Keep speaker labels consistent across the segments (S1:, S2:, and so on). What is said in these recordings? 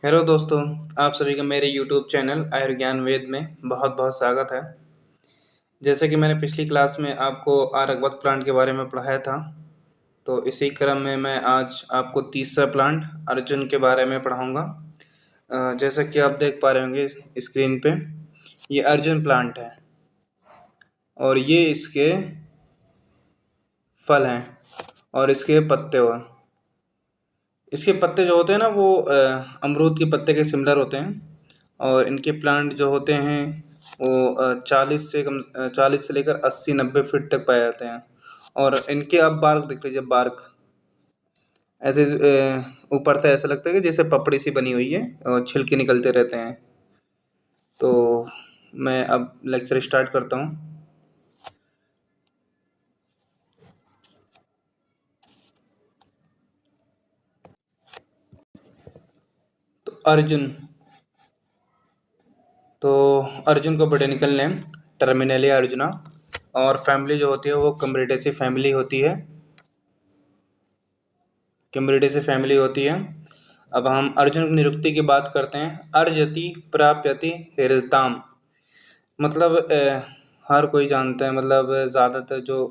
S1: Hello दोस्तों, आप सभी का मेरे यूट्यूब चैनल आयुर्ज्ञान वेद में बहुत बहुत स्वागत है। जैसे कि मैंने पिछली क्लास में आपको आरगवत प्लांट के बारे में पढ़ाया था, तो इसी क्रम में मैं आज आपको तीसरा प्लांट अर्जुन के बारे में पढ़ाऊंगा। जैसा कि आप देख पा रहे होंगे स्क्रीन पे, ये अर्जुन प्लांट है और ये इसके फल हैं और इसके पत्ते हुए। इसके पत्ते जो होते हैं ना वो अमरूद के पत्ते के सिमिलर होते हैं और इनके प्लांट जो होते हैं वो 40 से लेकर 80-90 फीट तक पाए जाते हैं। और इनके आप बार्क देख लीजिए, बार्क ऐसे ऊपर से ऐसा लगता है कि जैसे पपड़ी सी बनी हुई है और छिलके निकलते रहते हैं। तो मैं अब लेक्चर स्टार्ट करता हूँ। तो अर्जुन को बोटेनिकल नेम टर्मिनेलिया अर्जुना और फैमिली जो होती है वो कम्बरिडेसी फैमिली होती है। कम्बरिडेसी फैमिली होती है। अब हम अर्जुन की निरुक्ति की बात करते हैं। अर्जति प्राप्यति हृदताम, मतलब हर कोई जानता है, मतलब ज़्यादातर जो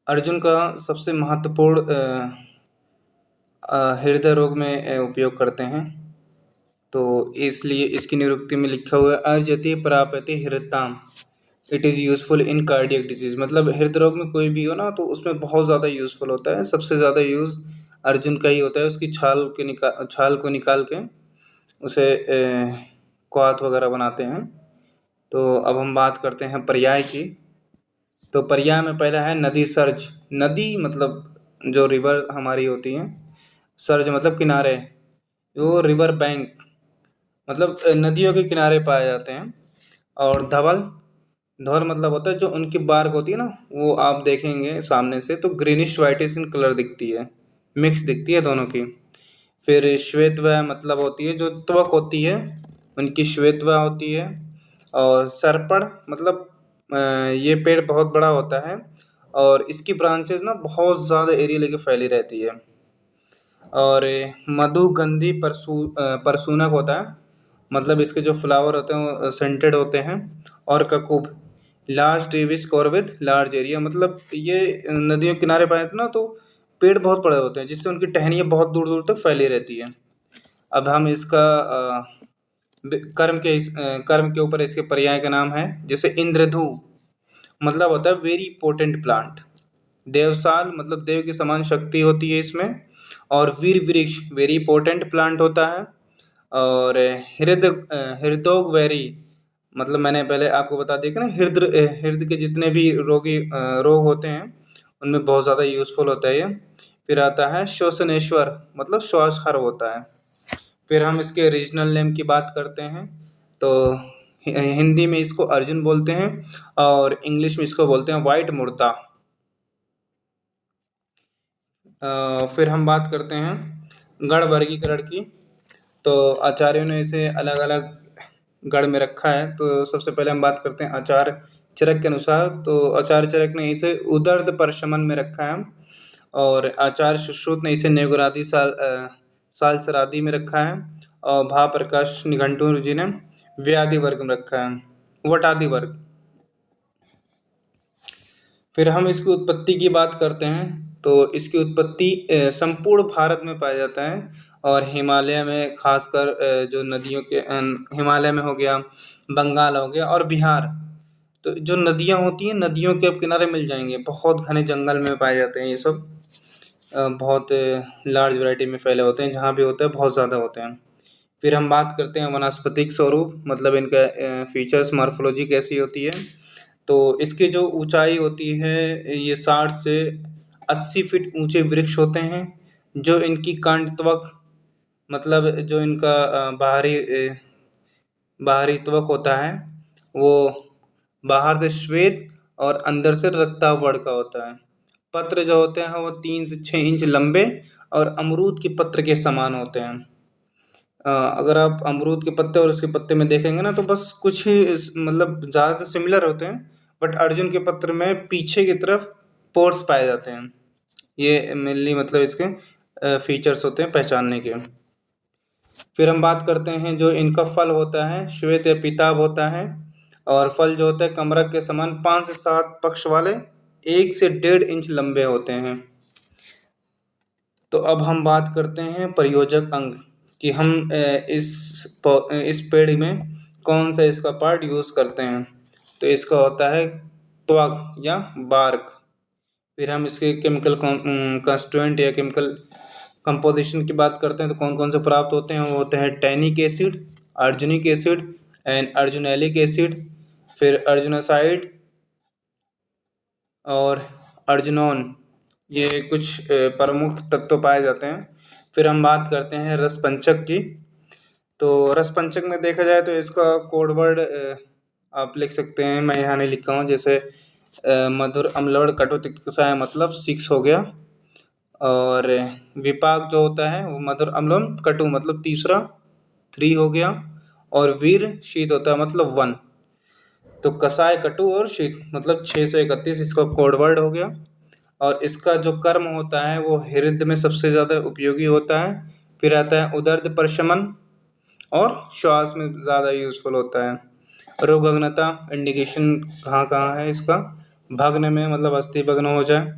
S1: अर्जुन का सबसे महत्वपूर्ण हृदय रोग में उपयोग करते हैं। तो इसलिए इसकी निरुक्ति में लिखा हुआ है अर्जति प्राप्यति हृदताम, it is useful in cardiac disease. मतलब हृदय रोग में कोई भी हो ना तो उसमें बहुत ज़्यादा यूज़फुल होता है। सबसे ज़्यादा यूज़ अर्जुन का ही होता है। उसकी छाल को निकाल के उसे क्वाथ वगैरह बनाते हैं। तो अब हम बात करते हैं पर्याय की। तो पर्याय में पहला है नदी सर्ज। नदी मतलब जो रिवर हमारी होती है, सर्ज मतलब किनारे, वो रिवर बैंक मतलब नदियों के किनारे पाए जाते हैं। और धवल, धवल मतलब होता है जो उनकी बार्क होती है ना, वो आप देखेंगे सामने से तो ग्रीनिश वाइटिश इन कलर दिखती है, मिक्स दिखती है दोनों की। फिर श्वेतवा मतलब होती है जो त्वक होती है उनकी श्वेतवा होती है। और सरपड़ मतलब ये पेड़ बहुत बड़ा होता है और इसकी ब्रांचेस ना बहुत ज़्यादा एरिया लेके फैली रहती है। और मधुगंधी परसूनक होता है, मतलब इसके जो फ्लावर होते हैं वो सेंटेड होते हैं। और ककुब large tree which cover with large area, मतलब ये नदियों के किनारे पाए थे ना तो पेड़ बहुत बड़े होते हैं जिससे उनकी टहनियाँ बहुत दूर दूर तक फैली रहती है। अब हम इसका कर्म के ऊपर इसके पर्याय का नाम है। जैसे इंद्रधू मतलब होता है वेरी पोटेंट प्लांट। देवसाल मतलब देव की समान शक्ति होती है इसमें। और वीर वृक्ष वेरी पोटेंट प्लांट होता है। और हृदोग वेरी मतलब मैंने पहले आपको बता दिया कि ना हृदय के जितने भी रोग होते हैं उनमें बहुत ज़्यादा यूज़फुल होता है ये। फिर आता है श्वसनेश्वर मतलब श्वास हर होता है। फिर हम इसके रीजनल नेम की बात करते हैं। तो हिंदी में इसको अर्जुन बोलते हैं और इंग्लिश में इसको बोलते हैं वाइट मुर्ता। फिर हम बात करते हैं गण वर्गीकरण की। तो आचार्यों ने इसे अलग अलग गण में रखा है। तो सबसे पहले हम बात करते हैं आचार्य चरक के अनुसार। तो आचार्य चरक ने इसे उदर्द परशमन में रखा है और आचार्य सुश्रुत ने इसे नेगुरादि सालसरादि में रखा है। और भाप्रकाश निघंटू जी ने व्याधि वर्ग में रखा है, वटादि वर्ग। फिर हम इसकी उत्पत्ति की बात करते हैं। तो इसकी उत्पत्ति संपूर्ण भारत में पाया जाता है और हिमालय में खासकर जो नदियों के हिमालय में हो गया, बंगाल हो गया और बिहार। तो जो नदियाँ होती हैं नदियों के अब किनारे मिल जाएंगे, बहुत घने जंगल में पाए जाते हैं ये सब। बहुत लार्ज वैरायटी में फैले होते हैं, जहाँ भी होते हैं बहुत ज़्यादा होते हैं। फिर हम बात करते हैं वनस्पतिक स्वरूप, मतलब इनका फीचर्स मॉर्फोलॉजी कैसी होती है। तो इसकी जो ऊंचाई होती है ये 60 से 80 फीट ऊंचे वृक्ष होते हैं। जो इनकी कांड त्वक मतलब जो इनका बाहरी त्वक होता है वो बाहर से श्वेत और अंदर से रक्ताभ वर्ण का होता है। पत्र जो होते हैं वो 3 से 6 इंच लंबे और अमरूद के पत्र के समान होते हैं। अगर आप अमरूद के पत्ते और उसके पत्ते में देखेंगे ना तो बस कुछ ही मतलब ज़्यादा सिमिलर होते हैं, बट अर्जुन के पत्र में पीछे की तरफ पोर्स पाए जाते हैं। ये मेनली मतलब इसके फीचर्स होते हैं पहचानने के। फिर हम बात करते हैं जो इनका फल होता है श्वेत या पीताभ होता है, और फल जो होता है कमरक के समान 5 से 7 पक्ष वाले 1 से 1.5 इंच लंबे होते हैं। तो अब हम बात करते हैं प्रयोजक अंग कि हम इस पेड़ में कौन सा इसका पार्ट यूज़ करते हैं। तो इसका होता है त्वक या बार्क। फिर हम इसके केमिकल कंस्टिट्यूएंट या केमिकल कंपोजिशन की बात करते हैं तो कौन कौन से प्राप्त होते हैं। वो होते हैं tannic acid, arjunic acid and arjunolic acid, फिर अर्जुनासाइड और अर्जुनोन, ये कुछ प्रमुख तत्व पाए जाते हैं। फिर हम बात करते हैं रसपंचक की। तो रसपंचक में देखा जाए तो इसका कोड वर्ड आप लिख सकते हैं, मैं यहाँ नहीं लिखा हूँ। जैसे मधुर अम्लवण कटु तिक्त कषाय मतलब 6 हो गया, और विपाक जो होता है वो मधुर अम्लम कटु मतलब तीसरा 3 हो गया, और वीर शीत होता है मतलब 1। तो कसाय कटु और शीत मतलब 631 इसका कोड वर्ड हो गया। और इसका जो कर्म होता है वो हृदय में सबसे ज़्यादा उपयोगी होता है। फिर आता है उदर्द प्रशमन और श्वास में ज़्यादा यूजफुल होता है। रोगाग्नता इंडिकेशन कहाँ कहाँ है इसका, भग्न में मतलब अस्थि भग्न हो जाए,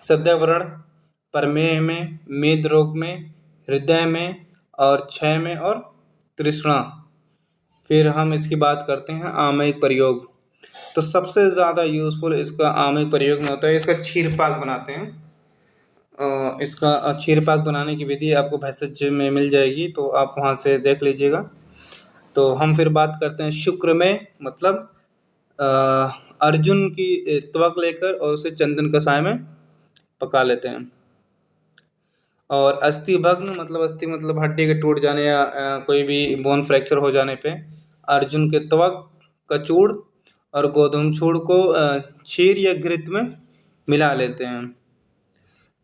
S1: सद्यव्रण, प्रमेह में, मेद रोग में, हृदय में और क्षय में और तृष्णा। फिर हम इसकी बात करते हैं आमयिक प्रयोग। तो सबसे ज़्यादा यूजफुल इसका आमयिक प्रयोग में होता है, इसका क्षीर पाक बनाते हैं। इसका क्षीर पाक बनाने की विधि आपको भैंसज में मिल जाएगी, तो आप वहाँ से देख लीजिएगा। तो हम फिर बात करते हैं शुक्र में, मतलब अर्जुन की त्वक लेकर और उसे चंदन कषाय में पका लेते हैं। और अस्थि भग्न मतलब अस्थि मतलब हड्डी के टूट जाने या कोई भी बोन फ्रैक्चर हो जाने पे अर्जुन के त्वक, कचूड़ और गोधूम चूड़ को क्षीर या घृत में मिला लेते हैं।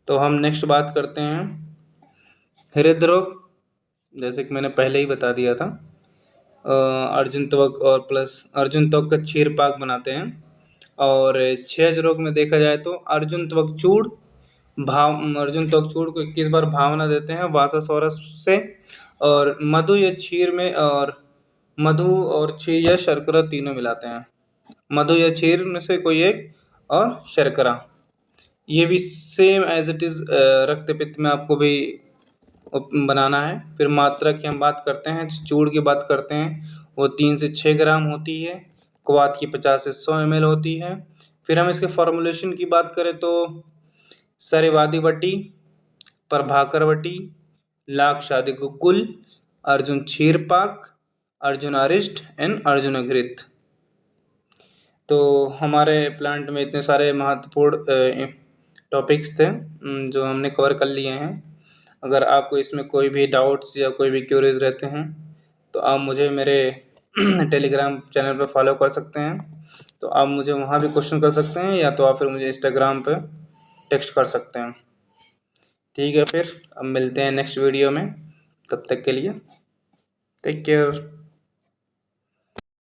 S1: तो हम नेक्स्ट बात करते हैं हृदय रोग, जैसे कि मैंने पहले ही बता दिया था। अर्जुन त्वक और प्लस अर्जुन त्वक का क्षीर पाक बनाते हैं। और क्षय रोग में देखा जाए तो अर्जुन त्वक चूड़ अर्जुन त्वक चूड़ को 21 बार भावना देते हैं वासासोरस से, और मधु या क्षीर में, और मधु और क्षीर या शर्करा तीनों मिलाते हैं। मधु या क्षीर में से कोई एक और शर्करा, ये भी सेम एज इट इज़ रक्तपित्त में आपको भी बनाना है। फिर मात्रा की हम बात करते हैं, चूड़ की बात करते हैं, वो 3 से 6 ग्राम होती है। क्वाथ की 50 से 100 ml होती है। फिर हम इसके फॉर्मुलेशन की बात करें तो सरेवादी वटी, प्रभाकर वटी, लाक्षादि गुकुल, अर्जुन क्षीर पाक, अर्जुन अरिष्ट एंड अर्जुन घृत। तो हमारे प्लांट में इतने सारे महत्वपूर्ण टॉपिक्स थे जो हमने कवर कर लिए हैं। अगर आपको इसमें कोई भी डाउट्स या कोई भी क्यूरीज रहते हैं तो आप मुझे मेरे टेलीग्राम चैनल पर फॉलो कर सकते हैं। तो आप मुझे वहाँ भी क्वेश्चन कर सकते हैं, या तो आप फिर मुझे इंस्टाग्राम पे टेक्स्ट कर सकते हैं। ठीक है, फिर अब मिलते हैं नेक्स्ट वीडियो में। तब तक के लिए टेक केयर।